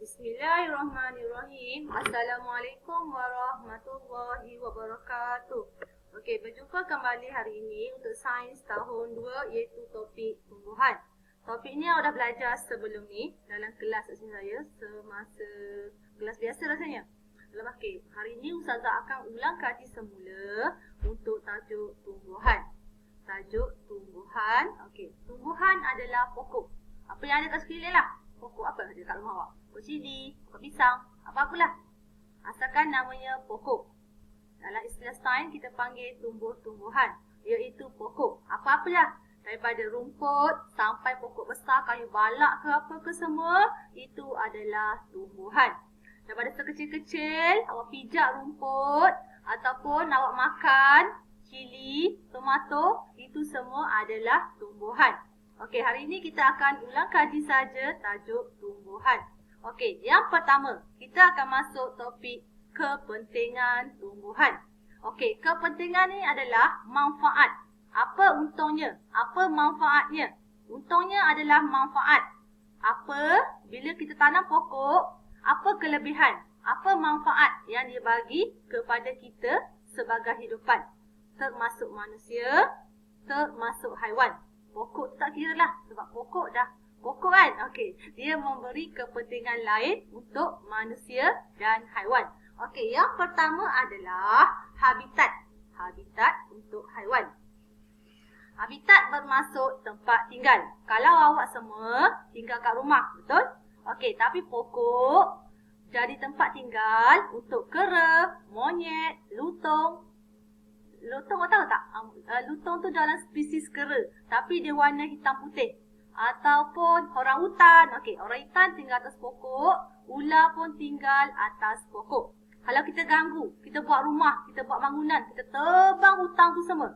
Bismillahirrahmanirrahim. Assalamualaikum warahmatullahi wabarakatuh. Okey, berjumpa kembali hari ini untuk sains tahun 2 iaitu topik tumbuhan. Topik ni awak dah belajar sebelum ni dalam kelas saya semasa kelas biasa rasanya. Okey, hari ini Ustazah akan ulang kaji semula untuk tajuk tumbuhan. Tajuk tumbuhan. Okey, tumbuhan adalah pokok. Apa yang ada kat sekeliling lah. Pokok apa saja kat rumah awak? Pokok cili, pokok pisang, apa-apalah. Asalkan namanya pokok. Dalam istilah sains kita panggil tumbuh-tumbuhan, iaitu pokok. Apa-apalah. Daripada rumput sampai pokok besar, kayu balak ke apa ke semua, itu adalah tumbuhan. Daripada sekecil-kecil, awak pijak rumput ataupun awak makan cili, tomato, itu semua adalah tumbuhan. Okey, hari ini kita akan ulang kaji saja tajuk tumbuhan. Okey, yang pertama, kita akan masuk topik kepentingan tumbuhan. Okey, kepentingan ni adalah manfaat. Apa untungnya? Apa manfaatnya? Untungnya adalah manfaat. Apa? Bila kita tanam pokok, apa kelebihan? Apa manfaat yang dia bagi kepada kita sebagai hidupan? Termasuk manusia, termasuk haiwan. Pokok tak kira lah sebab pokok dah pokok kan. Okey, dia memberi kepentingan lain untuk manusia dan haiwan. Okey, yang pertama adalah habitat. Habitat untuk haiwan. Habitat bermaksud tempat tinggal. Kalau awak semua tinggal kat rumah, betul? Okey, tapi pokok jadi tempat tinggal untuk kera, monyet, lutung. Lutung awak tahu tak? Lutung tu dalam spesies kera, tapi dia warna hitam putih. Ataupun orang hutan. Okey, orang hutan tinggal atas pokok, ular pun tinggal atas pokok. Kalau kita ganggu, kita buat rumah, kita buat bangunan, kita tebang hutang tu semua.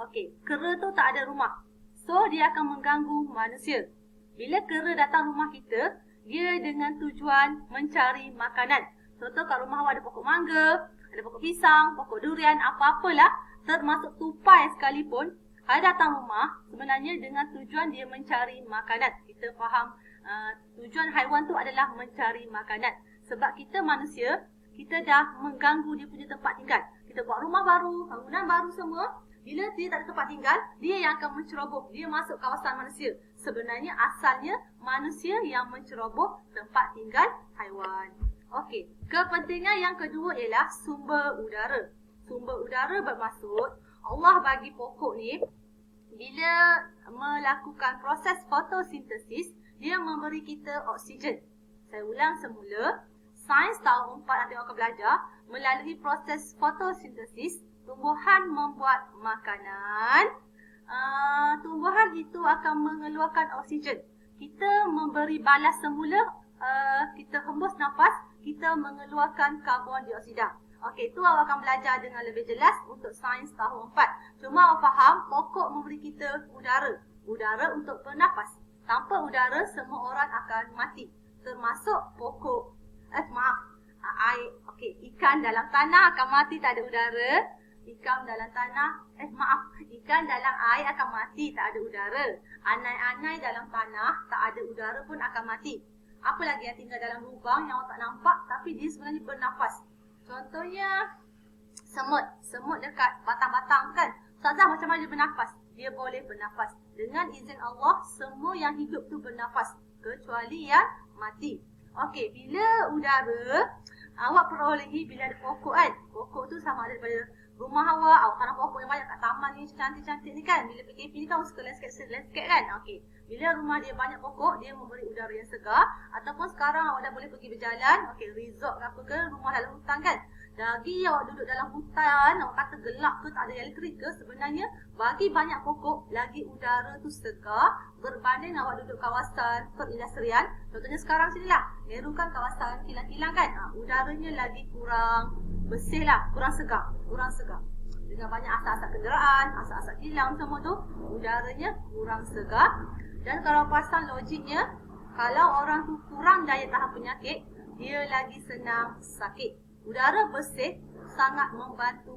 Okey, kera tu tak ada rumah. So, dia akan mengganggu manusia. Bila kera datang rumah kita, dia dengan tujuan mencari makanan. Contoh kat rumah awak ada pokok mangga, ada pokok pisang, pokok durian, apa-apalah. Termasuk tupai sekalipun, kalau datang rumah, sebenarnya dengan tujuan dia mencari makanan. Kita faham tujuan haiwan tu adalah mencari makanan. Sebab kita manusia, kita dah mengganggu dia punya tempat tinggal. Kita buat rumah baru, bangunan baru semua. Bila dia tak ada tempat tinggal, dia yang akan menceroboh. Dia masuk kawasan manusia. Sebenarnya asalnya manusia yang menceroboh tempat tinggal haiwan. Okey, kepentingan yang kedua ialah sumber udara. Sumber udara bermaksud Allah bagi pokok ni bila melakukan proses fotosintesis, dia memberi kita oksigen. Saya ulang semula, sains tahun 4 nanti akan belajar, melalui proses fotosintesis, tumbuhan membuat makanan. Tumbuhan itu akan mengeluarkan oksigen. Kita memberi balas semula, kita hembus nafas, kita mengeluarkan karbon dioksida. Okey, itu awak akan belajar dengan lebih jelas untuk sains tahun 4. Cuma awak faham, pokok memberi kita udara. Udara untuk bernafas. Tanpa udara, semua orang akan mati. Termasuk pokok, air. Okey, ikan dalam tanah akan mati tak ada udara. Ikan dalam tanah, ikan dalam air akan mati tak ada udara. Anai-anai dalam tanah, tak ada udara pun akan mati. Apa lagi yang tinggal dalam lubang yang awak tak nampak, tapi dia sebenarnya bernafas. Contohnya semut. Semut dekat batang-batang kan. Ustazah macam mana dia bernafas? Dia boleh bernafas. Dengan izin Allah, semua yang hidup tu bernafas. Kecuali yang mati. Okey, bila udara, awak perolehi bila ada pokok kan. Pokok tu sama ada daripada rumah awak tanam pokok yang banyak kat taman ni cantik-cantik ni kan. Bila PKP ni kan suka landscape kan. Okey. Bila rumah dia banyak pokok, dia memberi udara yang segar. Ataupun sekarang awak dah boleh pergi berjalan. Okey, resort ke apa ke, rumah dalam hutan kan. Lagi awak duduk dalam hutan, awak kata gelap ke, tak ada elektrik ke. Sebenarnya, bagi banyak pokok, lagi udara tu segar. Berbanding awak duduk kawasan perindustrian. Contohnya sekarang sini lah. Meru kan kawasan kilang-kilang kan. Udaranya lagi kurang bersih lah, kurang segar. Dengan banyak asap-asap kenderaan, asap-asap kilang semua tu, udaranya kurang segar. Dan kalau pasang logiknya, kalau orang tu kurang daya tahan penyakit, dia lagi senang sakit. Udara bersih sangat membantu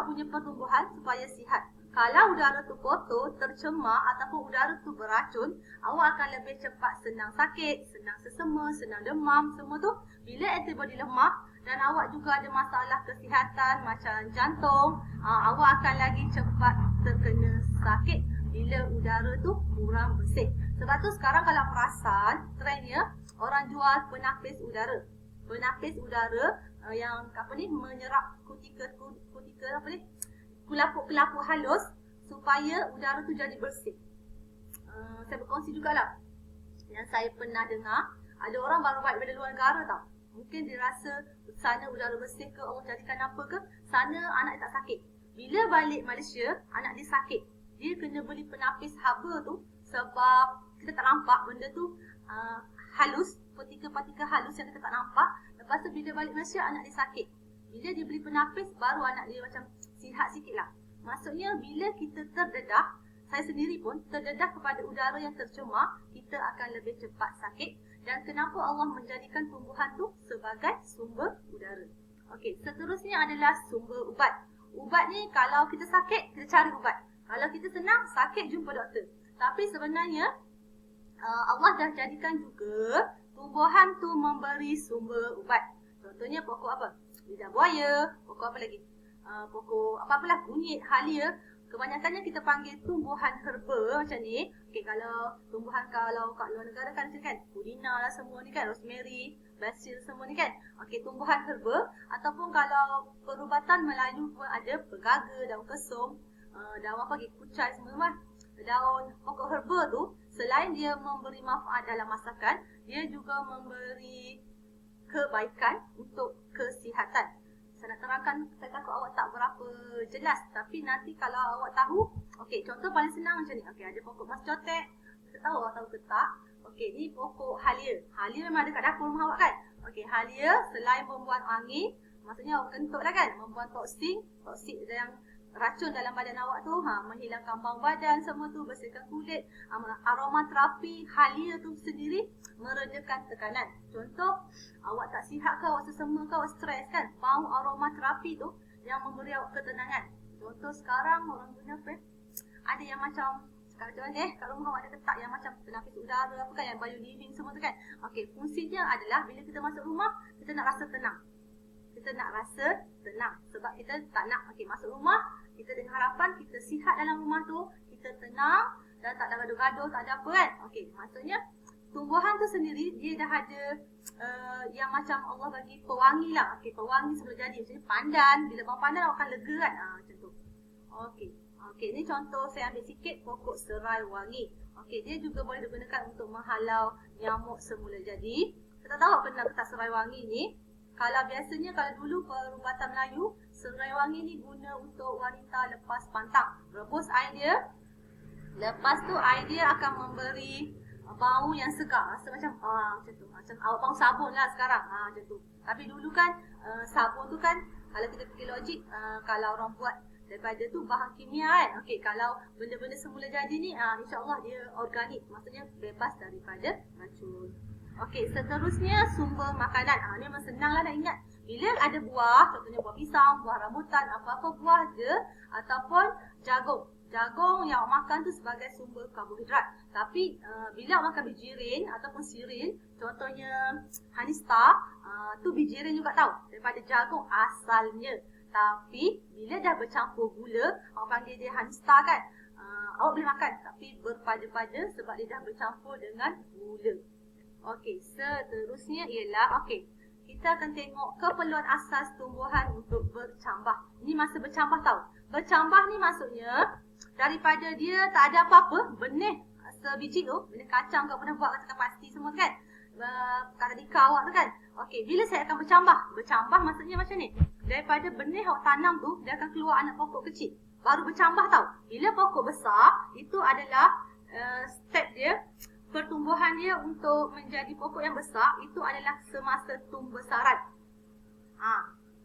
punya pertumbuhan supaya sihat. Kalau udara tu kotor, tercemar ataupun udara tu beracun, awak akan lebih cepat senang sakit, senang sesama, senang demam, semua tu. Bila antibody lemah dan awak juga ada masalah kesihatan macam jantung, awak akan lagi cepat terkena sakit bila udara tu kurang bersih. Sebab tu sekarang kalau perasan, trendnya orang jual penapis udara. Penapis udara yang menyerap kelapuk-kelapuk halus supaya udara tu jadi bersih. Saya berkongsi jugalah yang saya pernah dengar, ada orang baru balik dari luar negara tau. Mungkin dia rasa sana udara bersih ke, Allah jadikan apa ke, sana anak dia tak sakit. Bila balik Malaysia, anak dia sakit. Dia kena beli penapis haba tu sebab kita tak nampak benda tu halus, partikel-partikel halus yang kita tak nampak. Lepas tu bila balik Malaysia, anak dia sakit. Bila dia beli penapis, baru anak dia macam sihat sikit lah. Maksudnya bila kita terdedah, saya sendiri pun terdedah kepada udara yang tercemar, kita akan lebih cepat sakit. Dan kenapa Allah menjadikan tumbuhan tu sebagai sumber udara. Okey, seterusnya adalah sumber ubat. Ubat ni kalau kita sakit, kita cari ubat. Kalau kita senang, sakit jumpa doktor. Tapi sebenarnya Allah dah jadikan juga tumbuhan tu memberi sumber ubat. Contohnya pokok apa? Lidah buaya, pokok apa lagi? Pokok apa-apalah, kunyit, halia. Kebanyakannya kita panggil tumbuhan herba macam ni. Okey, kalau tumbuhan kalau kat luar negara kan macam kan, pudina lah semua ni kan, rosemary, basil semua ni kan. Okey, tumbuhan herba. Ataupun kalau perubatan Melayu pun ada pegaga, daun kesum, daun apa lagi, kucai semua mah. Daun pokok herba tu selain dia memberi manfaat dalam masakan, dia juga memberi kebaikan untuk kesihatan. Saya nak terangkan, saya takut awak tak berapa jelas. Tapi nanti kalau awak tahu, okey, contoh paling senang macam ni. Okey, ada pokok mas cotek. Tak tahu awak tahu ke tak? Okey, ni pokok halia. Halia memang ada kat dapur rumah awak kan? Okey, halia selain membuat wangi, maksudnya awak kentut lah kan? Membuat toksik yang racun dalam badan awak tu, menghilangkan bau badan semua tu, bersihkan kulit. Aromaterapi halia tu sendiri meredakan tekanan. Contoh, awak tak sihat ke, awak sesama ke, awak stres kan, bau aromaterapi tu yang memberi awak ketenangan. Contoh sekarang orang guna apa? Ada yang macam sekarang kat rumah awak ada letak yang macam penapis udara apa kan, yang bio living semua tu kan. Okey, fungsinya adalah bila kita masuk rumah, kita nak rasa tenang. Kita nak rasa tenang sebab kita tak nak masuk rumah, kita dengan harapan kita sihat dalam rumah tu, kita tenang dan tak ada gaduh-gaduh, tak ada apa kan. Okey, maksudnya tumbuhan tu sendiri dia dah ada yang macam Allah bagi pewangi lah. Okey, pewangi sebelum jadi. Maksudnya pandan, bila bang pandan awak akan lega kan. Macam tu. Okey, ni contoh saya ambil sikit pokok serai wangi. Okey, dia juga boleh digunakan untuk menghalau nyamuk semula jadi. Saya tak tahu awak pernah letak serai wangi ni. Kalau biasanya, kalau dulu perubatan Melayu, serai wangi ni guna untuk wanita lepas pantang. Rebus air dia. Lepas tu air dia akan memberi bau yang segar. Rasa macam tu. Macam awak bau sabun lah sekarang. Macam tu. Tapi dulu kan sabun tu kan, kalau kita fikir logik, kalau orang buat daripada tu bahan kimia kan. Okey, kalau benda-benda semula jadi ni, insya-Allah dia organik. Maksudnya bebas daripada racun. Okey, seterusnya sumber makanan. Ni memang senang lah nak ingat. Bila ada buah, contohnya buah pisang, buah rambutan, apa-apa buah je, ataupun jagung. Jagung yang awak makan tu sebagai sumber karbohidrat. Tapi bila awak makan bijirin ataupun siril, contohnya honey star, tu bijirin juga tahu daripada jagung asalnya. Tapi bila dah bercampur gula, awak panggil dia honey star kan, awak boleh makan tapi berpada-pada sebab dia dah bercampur dengan gula. Okey, seterusnya ialah kita akan tengok keperluan asas tumbuhan untuk bercambah. Ini masa bercambah tahu. Bercambah ni maksudnya daripada dia tak ada apa-apa, benih sebiji tu, benih kacang kau pernah buat kacang pasti semua kan, perkara dika awak tu kan. Okey, bila saya akan bercambah? Bercambah maksudnya macam ni. Daripada benih awak tanam tu, dia akan keluar anak pokok kecil. Baru bercambah tau. Bila pokok besar, itu adalah step dia, pertumbuhan dia untuk menjadi pokok yang besar, itu adalah semasa tumbesaran.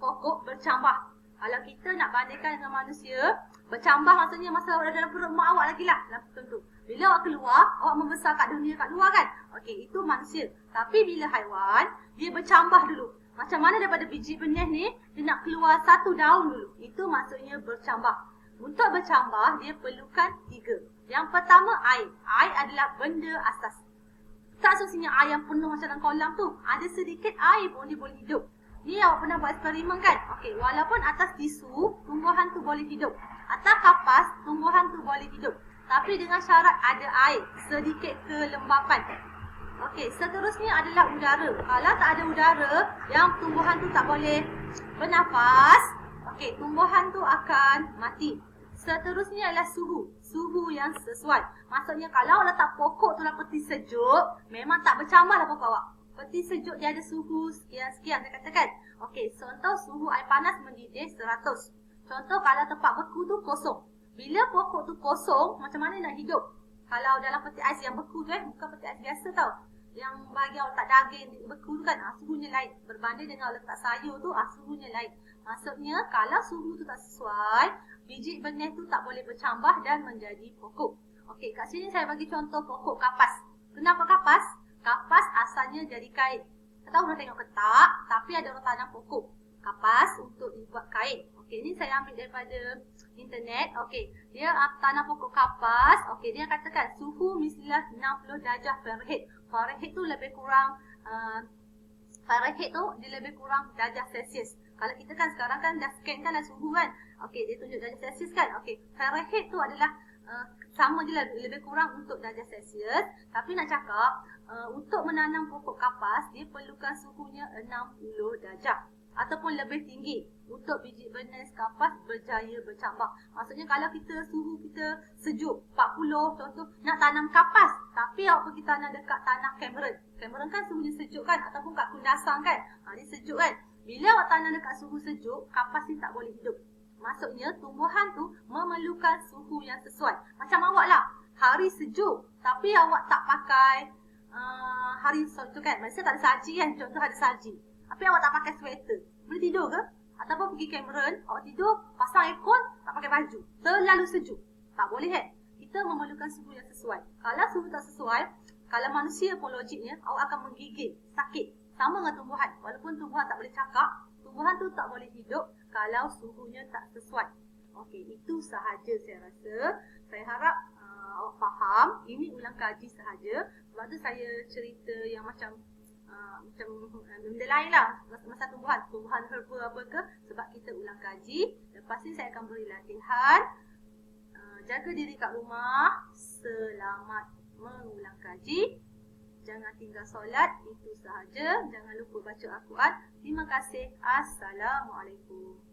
Pokok bercambah. Kalau kita nak bandingkan dengan manusia, bercambah maksudnya masa awak dalam perut mak awak lagi lah. Tentu. Bila awak keluar, awak membesar kat dunia kat luar kan. Okey, itu manusia. Tapi bila haiwan, dia bercambah dulu. Macam mana daripada biji benih ni, dia nak keluar satu daun dulu. Itu maksudnya bercambah. Untuk bercambah, dia perlukan 3. Yang pertama, air. Air adalah benda asas. Tak semestinya air yang penuh macam dalam kolam tu. Ada sedikit air pun dia boleh hidup. Ni awak pernah buat eksperimen kan? Okey, walaupun atas tisu, tumbuhan tu boleh hidup. Atas kapas, tumbuhan tu boleh hidup. Tapi dengan syarat ada air, sedikit kelembapan. Okey, seterusnya adalah udara. Kalau tak ada udara, yang tumbuhan tu tak boleh bernafas, okey, tumbuhan tu akan mati. Seterusnya adalah suhu yang sesuai. Maksudnya kalau letak pokok tu dalam peti sejuk, memang tak bercambah lah pokok awak. Peti sejuk dia ada suhu sekian-sekian, saya katakan. Okey, contoh suhu air panas mendidih 100. Contoh kalau tempat beku tu kosong. Bila pokok tu kosong, macam mana nak hidup? Kalau dalam peti ais yang beku tu bukan peti ais biasa tau. Yang bahagian letak daging beku tu kan, suhunya lain. Berbanding dengan letak sayur tu, suhunya lain. Maksudnya kalau suhu tu tak sesuai, biji benih tu tak boleh bercambah dan menjadi pokok. Okey, kat sini saya bagi contoh pokok kapas. Kenapa kapas? Kapas asalnya jadi kain. Tak tahu dah tengok ke tak, tapi ada orang tanam pokok kapas untuk dibuat kain. Okey, ni saya ambil daripada internet. Okey, dia tanam pokok kapas. Okey, dia katakan suhu mestilah 60 darjah Fahrenheit. Fahrenheit tu lebih kurang Fahrenheit tu dia lebih kurang darjah Celsius. Kalau kita kan sekarang kan dah scan kan dah suhu kan. Okey, dia tunjuk darjah Celsius kan. Okey, Fahrenheit tu adalah sama je lah, lebih kurang untuk darjah Celsius. Tapi nak cakap, untuk menanam pokok kapas, dia perlukan suhunya 60 darjah. Ataupun lebih tinggi untuk biji benih kapas berjaya bercambah. Maksudnya kalau kita suhu kita sejuk 40 contoh nak tanam kapas, tapi awak pergi tanam dekat tanah Cameron. Cameron kan suhunya sejuk kan, ataupun kat Kundasang kan. Dia sejuk kan. Bila awak tanam dekat suhu sejuk, kapas ni tak boleh hidup. Maksudnya tumbuhan tu memerlukan suhu yang sesuai. Macam awak lah, hari sejuk tapi awak tak pakai hari tu kan, maksudnya tak ada salji kan, contoh ada salji. Tapi awak tak pakai sweater, boleh tidur ke? Ataupun pergi Cameron, awak tidur, pasang aircon, tak pakai baju. Terlalu sejuk. Tak boleh kan? Kita memerlukan suhu yang sesuai. Kalau suhu tak sesuai, kalau manusia pun logiknya, awak akan menggigil, sakit. Sama dengan tumbuhan. Walaupun tumbuhan tak boleh cakap, tumbuhan tu tak boleh hidup kalau suhunya tak sesuai. Okey, itu sahaja saya rasa. Saya harap awak faham. Ini ulang kaji sahaja. Sebab tu saya cerita yang macam benda lain lah masa tumbuhan herba apa ke, sebab kita ulang kaji. Lepas ni saya akan beri latihan. Jaga diri kat rumah, selamat mengulang kaji, jangan tinggal solat, itu sahaja. Jangan lupa baca Al-Quran. Terima kasih. Assalamualaikum.